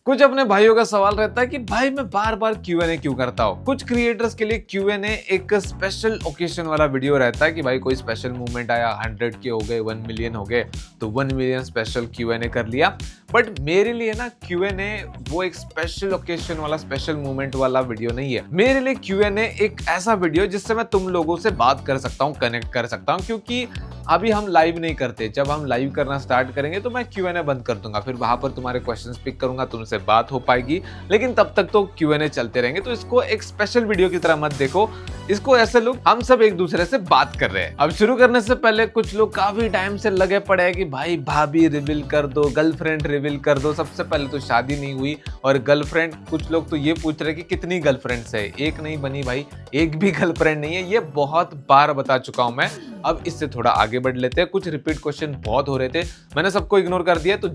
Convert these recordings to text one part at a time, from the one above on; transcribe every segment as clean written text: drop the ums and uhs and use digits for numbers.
कुछ अपने भाइयों का सवाल रहता है कि भाई मैं बार बार Q&A क्यों करता हूँ। कुछ क्रिएटर्स के लिए Q&A एक स्पेशल ओकेशन वाला वीडियो रहता है कि भाई कोई स्पेशल मूवमेंट आया, 100 के हो गए, 1 मिलियन हो गए तो 1 मिलियन स्पेशल Q&A कर लिया। बट मेरे लिए ना Q&A वो एक स्पेशल ओकेशन वाला स्पेशल मूवमेंट वाला वीडियो नहीं है। मेरे लिए Q&A एक ऐसा वीडियो जिससे मैं तुम लोगों से बात कर सकता हूँ, कनेक्ट कर सकता हूँ, क्योंकि अभी हम लाइव नहीं करते। जब हम लाइव करना स्टार्ट करेंगे तो मैं Q&A बंद कर दूंगा, फिर वहां पर तुम्हारे क्वेश्चंस पिक करूंगा, तुमसे बात हो पाएगी, लेकिन तब तक तो Q&A चलते रहेंगे। तो इसको एक स्पेशल वीडियो की तरह मत देखो, इसको ऐसे लोग हम सब एक दूसरे से बात कर रहे हैं। अब शुरू करने से पहले कुछ लोग काफी टाइम से लगे पड़े हैं कि भाई भाभी रिवील कर दो, गर्लफ्रेंड रिवील कर दो। सबसे पहले तो शादी नहीं हुई और गर्लफ्रेंड, कुछ लोग तो ये पूछ रहे कि कितनी गर्लफ्रेंड्स है। एक नहीं बनी भाई, एक भी गर्लफ्रेंड नहीं है, ये बहुत बार बता चुका हूं मैं। अब इससे थोड़ा आगे बढ़ लेते हैं। कुछ रिपीट क्वेश्चन बहुत हो रहे थे, मैंने सबको इग्नोर कर दिया। तो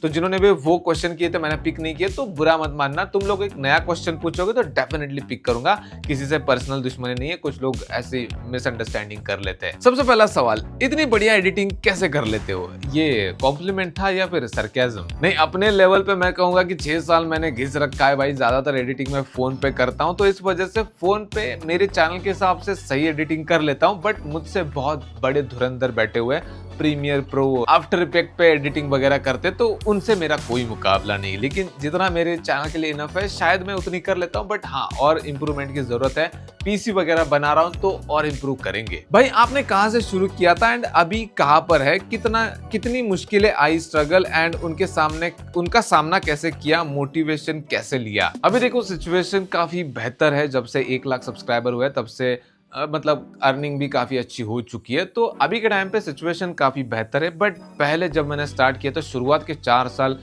जिन्होंने भी वो क्वेश्चन किए थे मैंने पिक नहीं किए, तो बुरा मत मानना। तुम लोग एक नया क्वेश्चन पूछोगे तो डेफिनेटली पिक करूंगा, किसी से पर्सनल दुश्मनी नहीं है। कुछ लोग ऐसी मिसअंडरस्टैंडिंग कर लेते हैं। सबसे पहला सवाल, इतनी बढ़िया एडिटिंग कैसे कर लेते हो? ये कॉम्प्लीमेंट था या फिर सरकाज़म? नहीं, अपने लेवल पे मैं कहूंगा कि 6 साल मैंने घिस रखा है भाई। ज्यादातर एडिटिंग मैं फोन पे करता हूं, तो इस वजह से फोन पे मेरे चैनल के हिसाब से सही एडिटिंग कर लेता हूं। बट मुझसे बहुत बड़े धुरंधर बैठे हुए प्रीमियर प्रो, आफ्टर इफेक्ट पे एडिटिंग वगैरह करते, तो उनसे मेरा कोई मुकाबला नहीं। लेकिन जितना मेरे चैनल के लिए इनफ है शायद मैं उतनी कर लेता हूं। बट हाँ, और इंप्रूवमेंट की जरूरत है। पीसी वगैरह बना रहा हूं तो और इंप्रूव करेंगे। भाई आपने कहां से शुरू किया था एंड अभी कहां पर है? कितनी मुश्किलें आई, स्ट्रगल एंड उनका सामना कैसे किया, मोटिवेशन कैसे लिया? अभी देखो सिचुएशन काफी बेहतर है। जब से 1 लाख सब्सक्राइबर हुए तब से मतलब अर्निंग भी काफ़ी अच्छी हो चुकी है। तो अभी के टाइम पे सिचुएशन काफ़ी बेहतर है। बट पहले जब मैंने स्टार्ट किया तो शुरुआत के 4 साल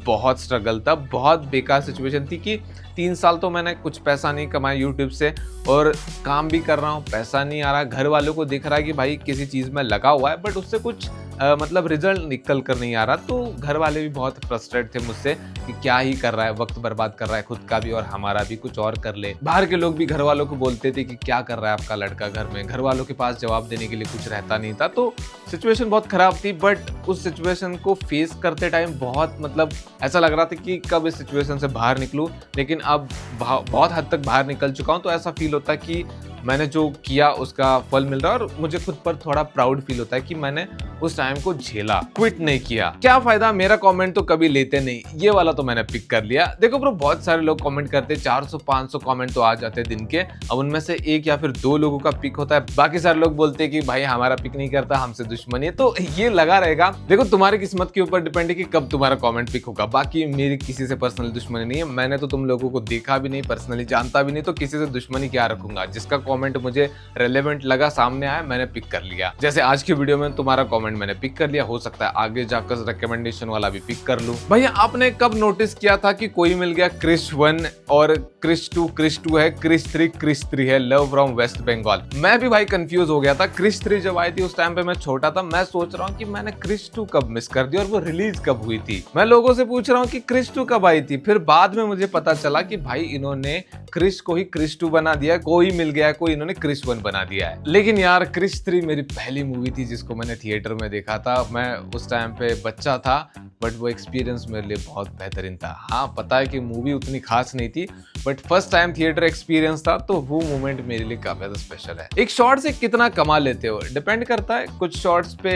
बहुत स्ट्रगल था, बहुत बेकार सिचुएशन थी कि 3 साल तो मैंने कुछ पैसा नहीं कमाया यूट्यूब से, और काम भी कर रहा हूँ, पैसा नहीं आ रहा। घर वालों को दिख रहा है कि भाई किसी चीज़ में लगा हुआ है बट उससे कुछ मतलब रिजल्ट निकल कर नहीं आ रहा। तो घर वाले भी बहुत फ्रस्ट्रेट थे मुझसे कि क्या ही कर रहा है, वक्त बर्बाद कर रहा है खुद का भी और हमारा भी, कुछ और कर ले। बाहर के लोग भी घर वालों को बोलते थे कि क्या कर रहा है आपका लड़का घर में। घर वालों के पास जवाब देने के लिए कुछ रहता नहीं था। तो सिचुएशन बहुत खराब थी। बट उस सिचुएशन को फेस करते टाइम बहुत मतलब ऐसा लग रहा था कि कब इस सिचुएशन से बाहर निकलूं। लेकिन अब बहुत हद तक बाहर निकल चुका हूं, तो ऐसा फील होता है कि मैंने जो किया उसका फल मिल रहा है, और मुझे खुद पर थोड़ा प्राउड फील होता है कि मैंने उस टाइम को झेला, क्विट नहीं किया। क्या फायदा, मेरा कमेंट तो कभी लेते नहीं, ये वाला तो मैंने पिक कर लिया। देखो ब्रो, बहुत सारे लोग कमेंट करते, 400-500 कमेंट तो आ जाते हैं दिन के। अब उनमें से 1 या फिर 2 लोगों का पिक होता है, बाकी सारे लोग बोलते हैं कि भाई हमारा पिक नहीं करता, हमसे दुश्मनी है। तो ये लगा रहेगा। देखो तुम्हारी किस्मत के ऊपर डिपेंड है कि कब तुम्हारा कॉमेंट पिक होगा। बाकी मेरी किसी से पर्सनल दुश्मनी नहीं है। मैंने तो तुम लोगों को देखा भी नहीं, पर्सनली जानता भी नहीं, तो किसी से दुश्मनी क्या रखूंगा। जिसका कमेंट मुझे रेलेवेंट लगा, सामने आया, मैंने पिक कर लिया। जैसे आज की वीडियो में तुम्हारा कमेंट मैंने पिक कर लिया, हो सकता है आगे जाकर रिकमेंडेशन वाला भी पिक कर लूं। भैया आपने कब नोटिस किया था कि कोई मिल गया क्रिश 1 और क्रिश 2 है, क्रिश 3 है, लव फ्रॉम वेस्ट बंगाल? मैं भी भाई कंफ्यूज हो गया था। क्रिश 3 जब आई थी उस टाइम पे मैं छोटा था। मैं सोच रहा हूँ कि मैंने क्रिश 2 कब मिस कर दी और वो रिलीज कब हुई थी। मैं लोगों से पूछ रहा हूँ कि क्रिश 2 कब आई थी। फिर बाद में मुझे पता चला कि भाई इन्होंने क्रिश को ही क्रिश 2 बना दिया, कोई मिल गया, कोई इन्होंने क्रिश 1 बना दिया है। लेकिन यार क्रिश 3 मेरी पहली मूवी थी जिसको मैंने थिएटर में देखा था। मैं उस टाइम पे बच्चा था, बट वो एक्सपीरियंस मेरे लिए बहुत बेहतरीन था। हाँ, पता है कि मूवी उतनी खास नहीं थी, but first time theatre experience था, तो वो मोमेंट मेरे लिए काफी ज्यादा स्पेशल है। एक शॉर्ट से कितना कमा लेते हो डिपेंड करता है। कुछ शॉर्ट्स पे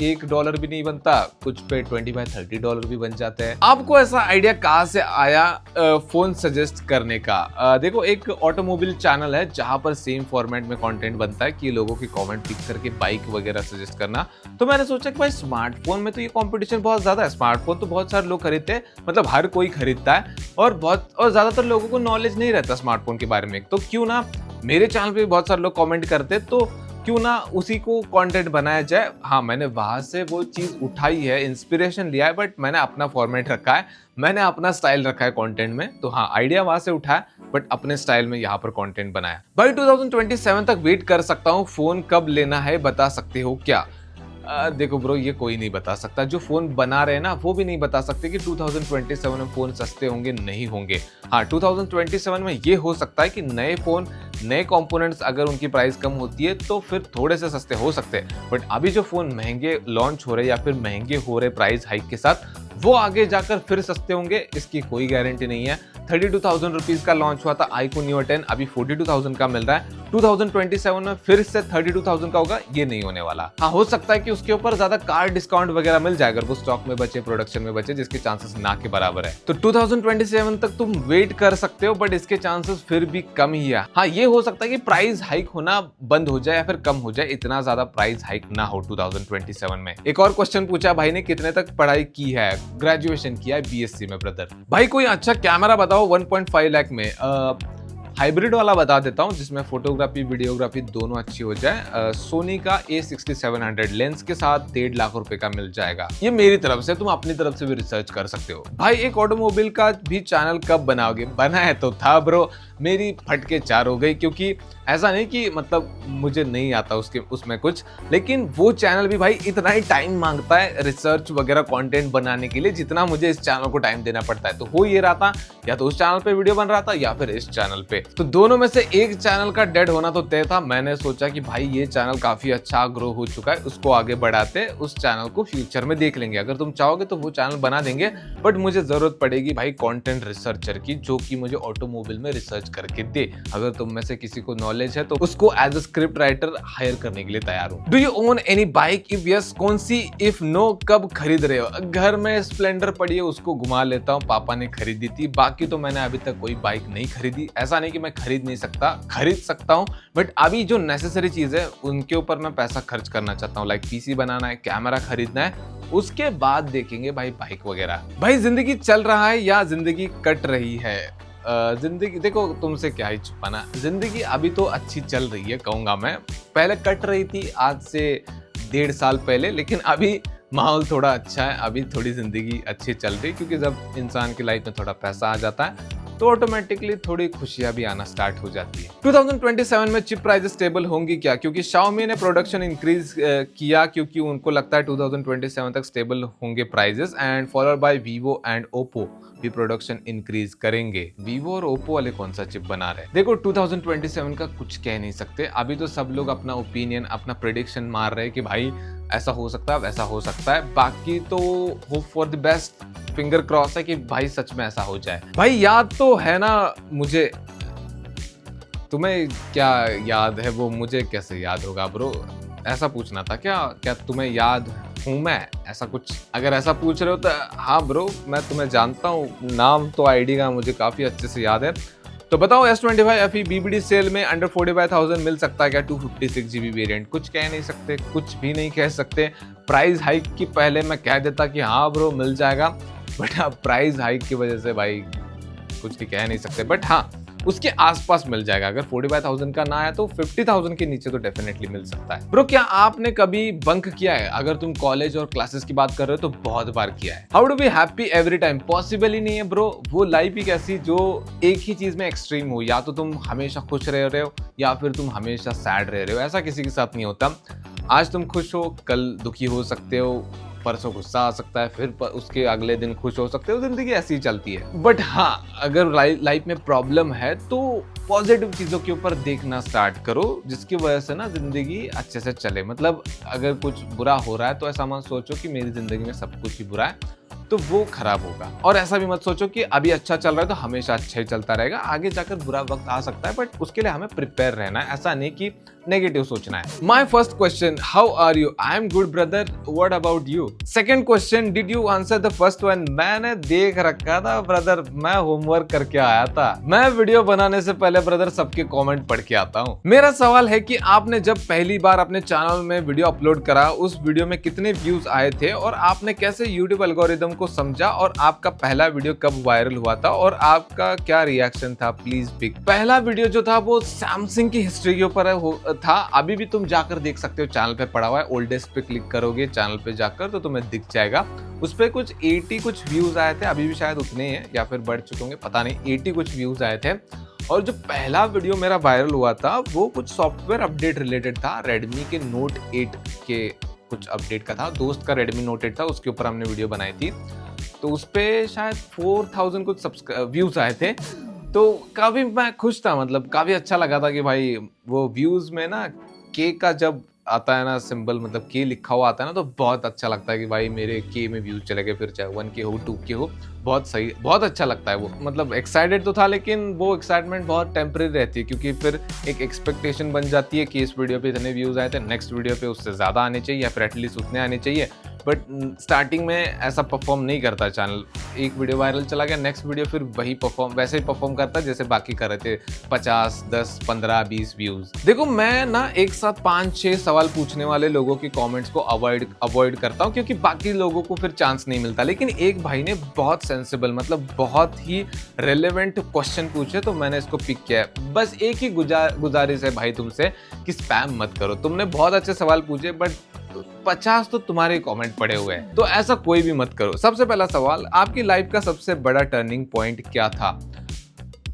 $1 भी नहीं बनता, कुछ पे $25-30 भी बन जाते हैं। आपको ऐसा आइडिया कहाँ से आया फोन सजेस्ट करने का? देखो, एक ऑटोमोबाइल चैनल है जहां पर सेम फॉर्मेट में कंटेंट बनता है कि लोगों की कमेंट पिक करके बाइक वगैरह सजेस्ट करना। तो मैंने सोचा कि भाई स्मार्टफोन में तो ये कंपटीशन बहुत ज्यादा है। स्मार्टफोन तो बहुत सारे लोग खरीदते हैं, मतलब हर कोई खरीदता है, और ज्यादातर लोगों को नॉलेज नहीं रहता स्मार्टफोन के बारे में। तो क्यों ना मेरे चैनल पे बहुत सारे लोग कमेंट करते, तो क्यों ना उसी को कंटेंट बनाया जाए। हाँ, मैंने वहां से वो चीज उठाई है, इंस्पिरेशन लिया है, बट मैंने अपना फॉर्मेट रखा है, मैंने अपना स्टाइल रखा है कंटेंट में। तो हाँ, आइडिया वहां से उठाया, बट अपने स्टाइल में यहाँ पर कंटेंट बनाया। भाई 2027 तक वेट कर सकता हूँ। फोन कब लेना है बता सकते हो क्या? देखो ब्रो, ये कोई नहीं बता सकता। जो फोन बना रहे हैं ना, वो भी नहीं बता सकते कि 2027 में फोन सस्ते होंगे नहीं होंगे। हाँ, 2027 में ये हो सकता है कि नए फोन, नए कंपोनेंट्स अगर उनकी प्राइस कम होती है तो फिर थोड़े से सस्ते हो सकते हैं। बट अभी जो फोन महंगे लॉन्च हो रहे या फिर महंगे हो रहे प्राइस हाइक के साथ, वो आगे जाकर फिर सस्ते होंगे, इसकी कोई गारंटी नहीं है। 32,000 रुपीज का लॉन्च हुआ था iQOO Neo 10, अभी 42,000 का मिल रहा है। 2027 में फिर से 32,000 का होगा, ये नहीं होने वाला। हाँ, हो सकता है कि उसके ऊपर ज्यादा कार डिस्काउंट वगैरह मिल जाए अगर वो स्टॉक में बचे, प्रोडक्शन में बचे, जिसके चांसेस ना के बराबर है। तो 2027 तक तुम वेट कर सकते हो, बट इसके चांसेस फिर भी कम ही है। हाँ, ये हो सकता है कि प्राइस हाइक होना बंद हो जाए या फिर कम हो जाए, इतना ज्यादा प्राइस हाइक ना हो 2027 में। एक और क्वेश्चन पूछा भाई ने, कितने तक पढ़ाई की है? ग्रेजुएशन किया है BSc में ब्रदर। भाई कोई अच्छा कैमरा बताओ 1.5 लाख में। हाइब्रिड वाला बता देता हूँ जिसमें फोटोग्राफी वीडियोग्राफी दोनों अच्छी हो जाए। सोनी का A6700 लेंस के साथ 1.5 लाख रुपए का मिल जाएगा। ये मेरी तरफ से, तुम अपनी तरफ से भी रिसर्च कर सकते हो। भाई एक ऑटोमोबाइल का भी चैनल कब बनाओगे? बनाया तो था ब्रो, मेरी फटके 4 हो गई, क्योंकि ऐसा नहीं कि मतलब मुझे नहीं आता उसमें कुछ, लेकिन वो चैनल भी भाई इतना ही टाइम मांगता है रिसर्च वगैरह कंटेंट बनाने के लिए जितना मुझे इस चैनल को टाइम देना पड़ता है। तो हो ये रहा था, या तो उस चैनल पे वीडियो बन रहा था या फिर इस चैनल पे, तो दोनों में से एक चैनल का डेड होना तो तय था। मैंने सोचा कि भाई ये चैनल काफी अच्छा ग्रो हो चुका है, उसको आगे बढ़ाते, उस चैनल को फ्यूचर में देख लेंगे। अगर तुम चाहोगे तो वो चैनल बना देंगे, बट मुझे जरूरत पड़ेगी भाई कंटेंट रिसर्चर की, जो कि मुझे ऑटोमोबाइल में रिसर्च करके दे। अगर तुम में से किसी को नॉलेज है तो उसको as a script writer hire करने के लिए तैयार हूँ। Do you own any bike? If yes, कौन सी? इफ नो, कब खरीद रहे हो? घर में स्प्लेंडर पड़ी है, उसको घुमा लेता हूँ, पापा ने खरीदी थी। बाकी तो मैंने अभी तक कोई बाइक नहीं खरीदी। ऐसा नहीं कि मैं खरीद नहीं सकता, खरीद सकता हूँ, बट अभी जो नेसेसरी चीज है उनके ऊपर मैं पैसा खर्च करना चाहता हूँ। लाइक PC बनाना है, कैमरा खरीदना है, उसके बाद देखेंगे भाई बाइक वगैरह। भाई जिंदगी चल रहा है या जिंदगी कट रही है? जिंदगी देखो, तुमसे क्या ही छुपाना, जिंदगी अभी तो अच्छी चल रही है कहूंगा मैं। पहले कट रही थी आज से 1.5 साल पहले, लेकिन अभी माहौल थोड़ा अच्छा है, अभी थोड़ी जिंदगी अच्छी चल रही, क्योंकि जब इंसान की लाइफ में थोड़ा पैसा आ जाता है तो ऑटोमेटिकली थोड़ी खुशियां भी आना स्टार्ट हो जाती है। 2027 में चिप प्राइसेस स्टेबल होंगी क्या? क्योंकि Xiaomi ने प्रोडक्शन इंक्रीज किया, क्योंकि उनको लगता है 2027 तक स्टेबल होंगे prices, and followed by Vivo and Oppo भी प्रोडक्शन इंक्रीज करेंगे। Vivo और Oppo वाले कौन सा चिप बना रहे? देखो 2027 का कुछ कह नहीं सकते, अभी तो सब लोग अपना ओपिनियन, अपना प्रेडिक्शन मार रहे हैं कि भाई ऐसा हो सकता है, वैसा हो सकता है। बाकी तो hope for the best, finger cross है कि भाई सच में ऐसा हो जाए। भाई याद तो है ना मुझे, तुम्हें क्या याद है वो मुझे कैसे याद होगा ब्रो? ऐसा पूछना था क्या? क्या तुम्हें याद हूँ मैं? ऐसा कुछ अगर ऐसा पूछ रहे हो तो हाँ ब्रो, मैं तुम्हें जानता हूँ, नाम तो आईडी का मुझे काफी अच्छे से याद है। तो बताओ S25 FE BBD सेल में अंडर 45,000 मिल सकता है क्या? 256 GB वेरिएंट। कुछ कह नहीं सकते, कुछ भी नहीं कह सकते। प्राइस हाइक की पहले मैं कह देता कि हाँ ब्रो मिल जाएगा, बट अब प्राइस हाइक की वजह से भाई कुछ भी कह नहीं सकते, बट हाँ उसके आसपास मिल जाएगा। अगर 45,000 का ना आया तो 50,000 के नीचे तो डेफिनेटली मिल सकता है। ब्रो क्या आपने कभी बंक किया है? अगर तुम कॉलेज और क्लासेस की बात कर रहे हो तो बहुत बार किया है। How to be happy every time? Possible ही नहीं है ब्रो। वो लाइफ ही कैसी जो एक ही चीज में एक्सट्रीम हो, या तो तुम हमेशा खुश रह रहे हो या फिर तुम हमेशा सैड रह रहे हो। ऐसा किसी के साथ नहीं होता। आज तुम खुश हो, कल दुखी हो सकते हो, परसों गुस्सा आ सकता है, फिर उसके अगले दिन खुश हो सकते हो। जिंदगी ऐसी ही चलती है। बट हाँ, अगर लाइफ में प्रॉब्लम है तो पॉजिटिव चीजों के ऊपर देखना स्टार्ट करो, जिसकी वजह से ना जिंदगी अच्छे से चले। मतलब अगर कुछ बुरा हो रहा है तो ऐसा मत सोचो कि मेरी जिंदगी में सब कुछ ही बुरा है, तो वो खराब होगा। और ऐसा भी मत सोचो कि अभी अच्छा चल रहा है तो हमेशा अच्छा ही चलता रहेगा, आगे जाकर बुरा वक्त आ सकता है, बट उसके लिए हमें प्रिपेयर रहना है। ऐसा नहीं कि नेगेटिव सोचना है। My first question, how are you? I am good brother, what about you? Second question, did you answer the first one? मैंने देख रखा था ब्रदर, मैं होमवर्क करके आया था। मैं वीडियो बनाने से पहले ब्रदर सबके कमेंट पढ़ के आता हूँ। मेरा सवाल है कि आपने जब पहली बार अपने चैनल में वीडियो अपलोड करा, उस वीडियो में कितने व्यूज आए थे और आपने कैसे यूट्यूब एल्गोरिदम को समझा, और आपका पहला वीडियो कब वायरल हुआ था और आपका क्या रिएक्शन था? Please pick. पहला वीडियो जो था वो सैमसंग की हिस्ट्री के ऊपर था। अभी भी तुम जाकर देख सकते हो, चैनल पे पड़ा हुआ है। ओल्डेस्ट पे क्लिक करोगे चैनल पे जाकर तो तुम्हें दिख जाएगा। उस पे कुछ 80 कुछ व्यूज आए थे, अभी भी शायद उतने हैं या फिर बढ़ चुके होंगे, पता नहीं। 80 कुछ व्यूज आए थे। और जो पहला वीडियो मेरा वायरल हुआ था वो कुछ सॉफ्टवेयर अपडेट रिलेटेड था। रेडमी के Note 8 के कुछ अपडेट का था। दोस्त का रेडमी Note 8 था, उसके ऊपर हमने वीडियो बनाई थी। तो उस पे शायद 4000 कुछ व्यूज आए थे। तो काफी मैं खुश था, मतलब काफी अच्छा लगा था कि भाई वो व्यूज में ना केक का जब आता है ना सिंबल, मतलब के लिखा हुआ आता है ना, तो बहुत अच्छा लगता है कि भाई मेरे के में व्यूज चले गए, फिर चाहे 1K हो 2K हो, बहुत सही, बहुत अच्छा लगता है वो। मतलब एक्साइटेड तो था, लेकिन वो एक्साइटमेंट बहुत टेम्परेरी रहती है, क्योंकि फिर एक एक्सपेक्टेशन बन जाती है कि इस वीडियो पे इतने व्यूज आए थे, नेक्स्ट वीडियो पे उससे ज़्यादा आने चाहिए या फिर एटलीस्ट उतने आने चाहिए। बट स्टार्टिंग में ऐसा परफॉर्म नहीं करता चैनल। एक वीडियो वायरल चला गया, नेक्स्ट वीडियो फिर वही वैसे ही परफॉर्म करता है जैसे बाकी कर रहे थे, 50, 10, 15, 20 व्यूज। देखो मैं ना एक साथ 5-6 सवाल पूछने वाले लोगों के कमेंट्स को अवॉइड करता हूँ, क्योंकि बाकी लोगों को फिर चांस नहीं मिलता। लेकिन एक भाई ने बहुत सेंसिबल, मतलब बहुत ही रेलेवेंट क्वेश्चन पूछे, तो मैंने इसको पिक किया है। बस एक ही गुजारिश है भाई तुमसे कि स्पैम मत करो। तुमने बहुत अच्छे सवाल पूछे, बट 50 तो तुम्हारे कमेंट पड़े हुए हैं, तो ऐसा कोई भी मत करो। सबसे पहला सवाल, आपकी लाइफ का सबसे बड़ा टर्निंग पॉइंट क्या था?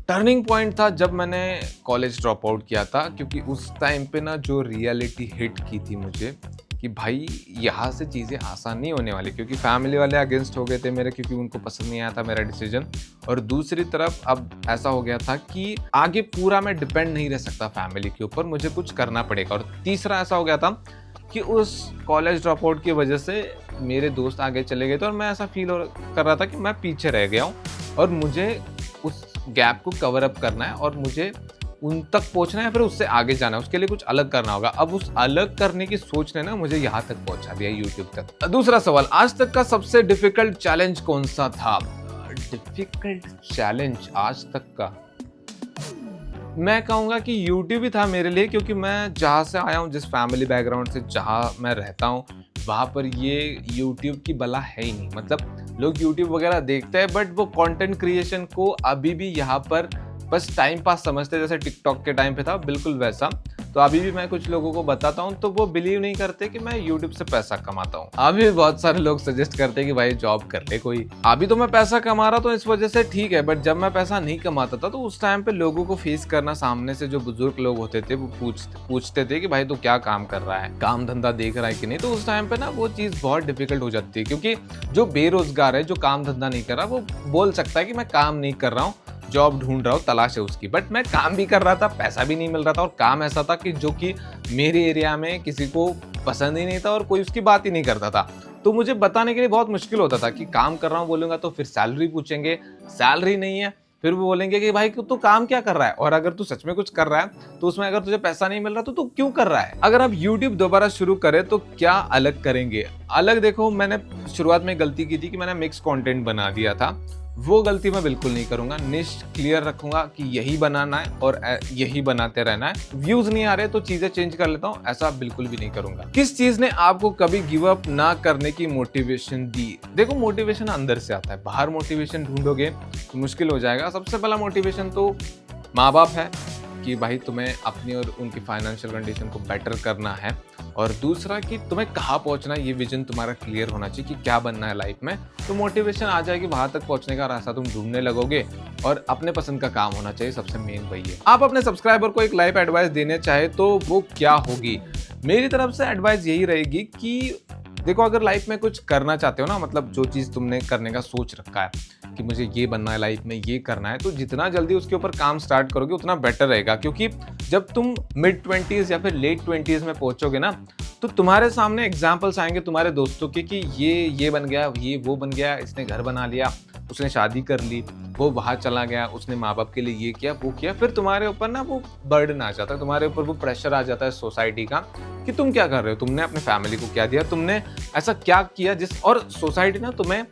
टर्निंग पॉइंट था जब मैंने कॉलेज ड्रॉप आउट किया था, क्योंकि उस टाइम पे ना जो रियलिटी हिट की थी मुझे कि भाई यहाँ से चीज़ें आसान नहीं होने वाली, क्योंकि फैमिली वाले अगेंस्ट हो गए थे मेरे, क्योंकि उनको पसंद नहीं आया था मेरा डिसीजन। और दूसरी तरफ अब ऐसा हो गया था कि आगे पूरा मैं डिपेंड नहीं रह सकता फैमिली के ऊपर, मुझे कुछ करना पड़ेगा। और तीसरा ऐसा हो गया था कि उस कॉलेज ड्रॉप आउट की वजह से मेरे दोस्त आगे चले गए थे, और मैं ऐसा फील कर रहा था कि मैं पीछे रह गया हूँ, और मुझे उस गैप को कवर अप करना है, और मुझे उन तक पहुंचना है, फिर उससे आगे जाना है, उसके लिए कुछ अलग करना होगा। अब उस अलग करने की सोच ने ना मुझे यहाँ तक पहुंचा दिया, यूट्यूब तक। दूसरा सवाल, आज तक का सबसे डिफिकल्ट चैलेंज कौन सा था? डिफिकल्ट चैलेंज आज तक का मैं कहूँगा कि YouTube ही था मेरे लिए, क्योंकि मैं जहाँ से आया हूँ, जिस फैमिली बैकग्राउंड से जहाँ मैं रहता हूँ, वहाँ पर ये YouTube की बला है ही नहीं। मतलब लोग YouTube वगैरह देखते हैं, बट वो कंटेंट क्रिएशन को अभी भी यहाँ पर बस टाइम पास समझते हैं, जैसे टिकटॉक के टाइम पे था, बिल्कुल वैसा। तो अभी भी मैं कुछ लोगों को बताता हूँ तो वो बिलीव नहीं करते कि मैं YouTube से पैसा कमाता हूँ। अभी भी बहुत सारे लोग सजेस्ट करते हैं कि भाई जॉब कर ले कोई। अभी तो मैं पैसा कमा रहा, तो इस वजह से ठीक है, बट जब मैं पैसा नहीं कमाता था, तो उस टाइम पे लोगों को फेस करना, सामने से जो बुजुर्ग लोग होते थे वो पूछते थे कि भाई तू क्या काम कर रहा है, काम धंधा देख रहा है कि नहीं। तो उस टाइम पे ना वो चीज़ बहुत डिफिकल्ट हो जाती है, क्योंकि जो बेरोजगार है, जो काम धंधा नहीं कर रहा, वो बोल सकता है कि मैं काम नहीं कर रहा हूँ, जॉब ढूंढ रहा हूँ, तलाश है उसकी। बट मैं काम भी कर रहा था, पैसा भी नहीं मिल रहा था, और काम ऐसा था कि जो कि मेरे एरिया में किसी को पसंद ही नहीं था, और कोई उसकी बात ही नहीं करता था। तो मुझे बताने के लिए बहुत मुश्किल होता था कि काम कर रहा हूँ बोलूंगा तो फिर सैलरी पूछेंगे, सैलरी नहीं है, फिर वो बोलेंगे कि भाई तू काम क्या कर रहा है, और अगर तू सच में कुछ कर रहा है तो उसमें अगर तुझे पैसा नहीं मिल रहा तो तू क्यों कर रहा है। अगर आप YouTube दोबारा शुरू करें तो क्या अलग करेंगे? अलग देखो, मैंने शुरुआत में गलती की थी कि मैंने मिक्स कंटेंट बना दिया था, वो गलती मैं बिल्कुल नहीं करूंगा। निश क्लियर रखूंगा कि यही बनाना है और यही बनाते रहना है। व्यूज नहीं आ रहे तो चीजें चेंज कर लेता हूँ, ऐसा बिल्कुल भी नहीं करूंगा। किस चीज ने आपको कभी गिव अप ना करने की मोटिवेशन दी? देखो मोटिवेशन अंदर से आता है, बाहर मोटिवेशन ढूंढोगे तो मुश्किल हो जाएगा। सबसे पहला मोटिवेशन तो माँ बाप है कि भाई तुम्हें अपनी और उनकी फाइनेंशियल कंडीशन को बेटर करना है, और दूसरा कि तुम्हें कहाँ पहुँचना है, ये विजन तुम्हारा क्लियर होना चाहिए कि क्या बनना है लाइफ में। तो मोटिवेशन आ जाएगी, वहां तक पहुँचने का रास्ता तुम ढूंढने लगोगे, और अपने पसंद का काम होना चाहिए, सबसे मेन वही है। आप अपने सब्सक्राइबर को एक लाइफ एडवाइस देने चाहे तो वो क्या होगी? मेरी तरफ से एडवाइस यही रहेगी कि देखो, अगर लाइफ में कुछ करना चाहते हो ना, मतलब जो चीज़ तुमने करने का सोच रखा है कि मुझे ये बनना है लाइफ में, ये करना है, तो जितना जल्दी उसके ऊपर काम स्टार्ट करोगे उतना बेटर रहेगा। क्योंकि जब तुम मिड 20s या फिर लेट 20s में पहुंचोगे ना, तो तुम्हारे सामने एग्जाम्पल्स आएंगे तुम्हारे दोस्तों के कि ये बन गया, ये वो बन गया, इसने घर बना लिया, उसने शादी कर ली, वो बाहर चला गया, उसने माँ बाप के लिए ये किया वो किया। फिर तुम्हारे ऊपर ना वो बर्डन आ जाता है, तुम्हारे ऊपर वो प्रेशर आ जाता है सोसाइटी का कि तुम क्या कर रहे हो, तुमने अपने फैमिली को क्या दिया, तुमने ऐसा क्या किया और सोसाइटी ना तुम्हें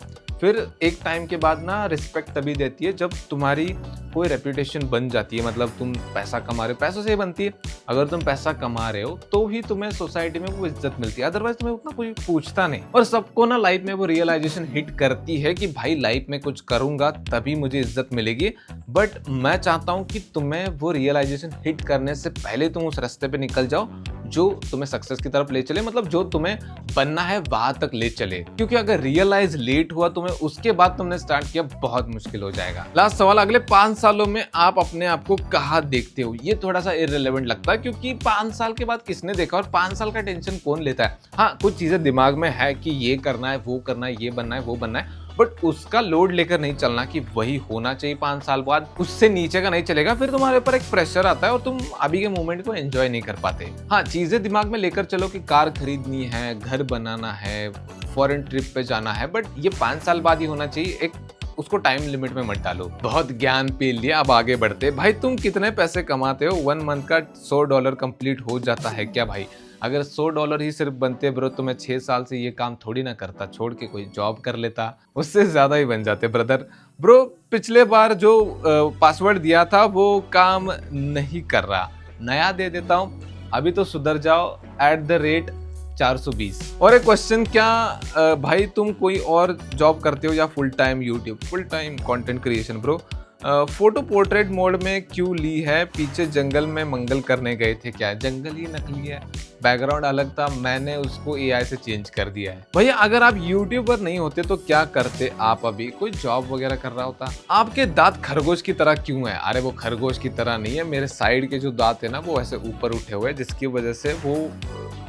फिर एक टाइम के बाद ना रिस्पेक्ट तभी देती है जब तुम्हारी कोई रेपुटेशन बन जाती है। मतलब तुम पैसा कमा रहे हो, पैसों से ही बनती है। अगर तुम पैसा कमा रहे हो तो ही तुम्हें सोसाइटी में वो इज्जत मिलती है, अदरवाइज तुम्हें उतना कोई पूछता नहीं। और सबको ना लाइफ में वो रियलाइजेशन हिट करती है कि भाई लाइफ में कुछ करूंगा तभी मुझे इज्जत मिलेगी। बट मैं चाहता हूं कि तुम्हें वो रियलाइजेशन हिट करने से पहले तुम उस रास्ते पे निकल जाओ जो तुम्हें सक्सेस की तरफ ले चले, मतलब जो तुम्हें बनना है वहां तक ले चले। क्योंकि अगर रियलाइज लेट हुआ तुम्हें, उसके बाद तुमने स्टार्ट किया, बहुत मुश्किल हो जाएगा। लास्ट सवाल, अगले 5 सालों में आप अपने आप को कहाँ देखते हो? ये थोड़ा सा इररिलेवेंट लगता है, क्योंकि 5 साल के बाद किसने देखा और 5 साल का टेंशन कौन लेता है। हाँ, कुछ चीजें दिमाग में है कि ये करना है, वो करना है, ये बनना है, वो बनना है, बट उसका लोड लेकर नहीं चलना कि वही होना चाहिए 5 साल बाद, उससे नीचे का नहीं चलेगा। फिर तुम्हारे ऊपर एक प्रेशर आता है और तुम अभी के मोमेंट को एंजॉय नहीं कर पाते। हाँ, चीजें दिमाग में लेकर चलो कि कार खरीदनी है, घर बनाना है, फॉरेन ट्रिप पे जाना है, बट ये 5 साल बाद ही होना चाहिए। एक उसको टाइम लिमिट में मत डालो। बहुत ज्ञान पी लिया, अब आगे बढ़ते। भाई तुम कितने पैसे कमाते हो? 1 मंथ का $100 कंप्लीट हो जाता है क्या भाई? अगर $100 ही सिर्फ बनते ब्रो तो मैं 6 साल से ये काम थोड़ी ना करता, छोड़ के कोई जॉब कर लेता, उससे ज्यादा ही बन जाते ब्रदर। ब्रो पिछले बार जो पासवर्ड दिया था वो काम नहीं कर रहा, नया दे देता हूँ, अभी तो सुधर जाओ @420। और एक क्वेश्चन, क्या भाई तुम कोई और जॉब करते हो या full time YouTube? Full time content creation bro. Photo portrait mode में क्यों ली है? पीछे जंगल में मंगल करने गए थे क्या? जंगल ही नकली है, बैकग्राउंड अलग था, मैंने उसको एआई से चेंज कर दिया है। भैया अगर आप यूट्यूबर नहीं होते तो क्या करते आप? अभी कोई जॉब वगैरह कर रहा होता। आपके दांत खरगोश की तरह क्यों है? अरे वो खरगोश की तरह नहीं है, मेरे साइड के जो दांत है ना वो ऐसे ऊपर उठे हुए हैं, जिसकी वजह से वो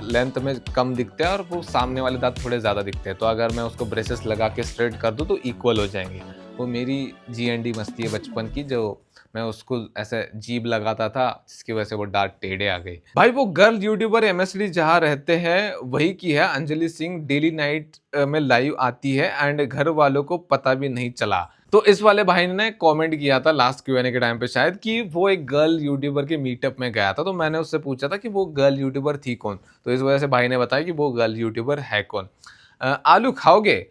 लेंथ में कम दिखते हैं और वो सामने वाले दांत थोड़े ज्यादा दिखते हैं। तो अगर मैं उसको ब्रेसेस लगा के स्ट्रेट कर दूं तो इक्वल हो जाएंगे। वो मेरी जीएनडी मस्ती है बचपन की, जो मैं उसको ऐसे जीभ लगाता था जिसकी वजह से वो दांत टेढ़े आ गए। भाई वो गर्ल यूट्यूबर एमएसडी जहाँ रहते हैं वही की है अंजलि सिंह, डेली नाइट में लाइव आती है एंड घर वालों को पता भी नहीं चला। तो इस वाले भाई ने कमेंट किया था लास्ट क्यूएनए के टाइम पे शायद कि वो एक गर्ल यूट्यूबर के मीटअप में गया था। तो मैंने उससे पूछा था कि वो गर्ल यूट्यूबर थी कौन, तो इस वजह से भाई ने बताया कि वो गर्ल यूट्यूबर है कौन। आलू खाओगे?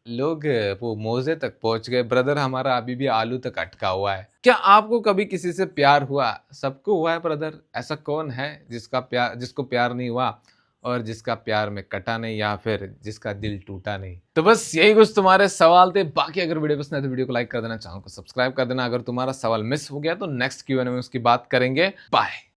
लोग वो मोजे तक पहुंच गए ब्रदर, हमारा अभी भी आलू तक अटका हुआ है। क्या आपको कभी किसी से प्यार हुआ? सबको हुआ है ब्रदर, ऐसा कौन है जिसको प्यार नहीं हुआ और जिसका प्यार में कटा नहीं, या फिर जिसका दिल टूटा नहीं? तो बस यही कुछ तुम्हारे सवाल थे। बाकी अगर वीडियो पसंद है तो वीडियो को लाइक कर देना, चैनल को सब्सक्राइब कर देना। अगर तुम्हारा सवाल मिस हो गया तो नेक्स्ट क्यूएनए में उसकी बात करेंगे। बाय।